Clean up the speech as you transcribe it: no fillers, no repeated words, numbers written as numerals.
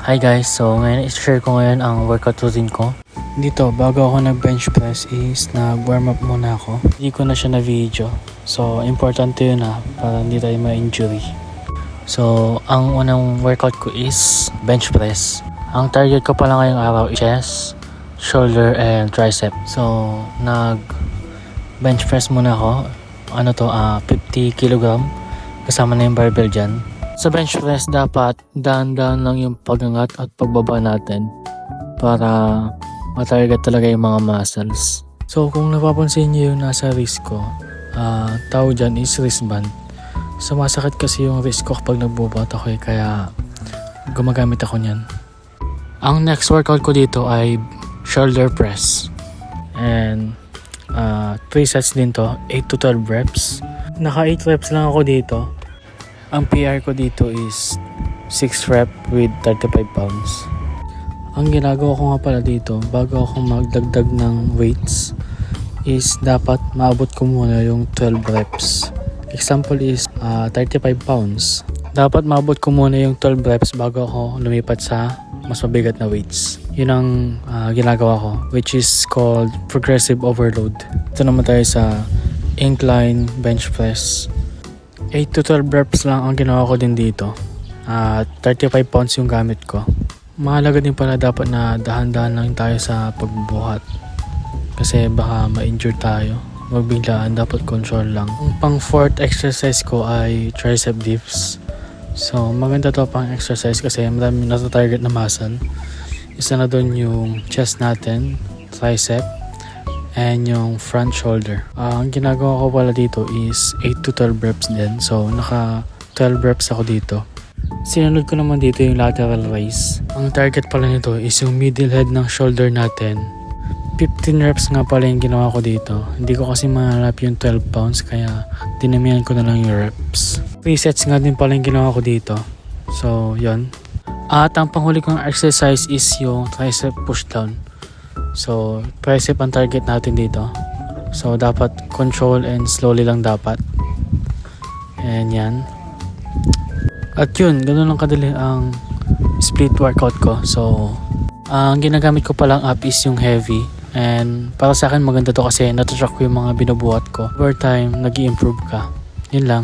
Hi guys, so ngayon i-share ko ngayon ang workout routine ko. Dito, bago ako nag-bench press is nag-warm up muna ako. Hindi ko na siya na-video. So, importante yun para hindi tayo ma-injury. So, ang unang workout ko is bench press. Ang target ko pala ngayong araw is chest, shoulder, and tricep. So, nag-bench press muna ako. 50 kg. Kasama na yung barbell dyan. Sa bench press, dapat dahan-dahan lang yung pagangat at pagbaba natin para matarget talaga yung mga muscles. So kung napapansin nyo yung nasa wrist ko, tawag dyan is wristband. Sumasakit kasi yung wrist ko kapag nagbubuhat ako kaya gumagamit ako nyan. Ang next workout ko dito ay shoulder press. And 3 sets din to, 8 to 12 reps. Naka 8 reps lang ako dito. Ang PR ko dito is 6 rep with 35 pounds. Ang ginagawa ko nga pala dito, bago ako magdagdag ng weights, is dapat maabot ko muna yung 12 reps. Example is 35 pounds. Dapat maabot ko muna yung 12 reps bago ako lumipat sa mas mabigat na weights. Yun ang ginagawa ko, which is called progressive overload. Ito naman tayo sa incline bench press. 8 to 12 reps lang ang ginawa ko din dito. 35 pounds yung gamit ko. Mahalaga din pala dapat na dahan-dahan lang tayo sa pagbubuhat. Kasi baka ma-injure tayo. Magbiglaan, dapat control lang. Ang pang fourth exercise ko ay tricep dips. So maganda to pang exercise kasi marami nasa-target na muscle. Isa na doon yung chest natin, tricep, and yung front shoulder. Ang ginagawa ko pala dito is 8 to 12 reps din. So, naka 12 reps ako dito. Sinunod ko naman dito yung lateral raise. Ang target pala nito is yung middle head ng shoulder natin. 15 reps nga pala yung ginawa ko dito. Hindi ko kasi mahanap yung 12 pounds kaya dinamihan ko na lang yung reps. 3 sets nga din pala yung ginawa ko dito. So, yun. At ang panghuli kong exercise is yung tricep push down. So, tricep ang target natin dito. So, dapat control and slowly lang dapat. And yan. At yun, ganun lang kadali ang split workout ko. So, ang ginagamit ko palang app is yung heavy. And para sa akin maganda to kasi natatrack ko yung mga binubuhat ko. Over time, nag-i-improve ka. Yun lang.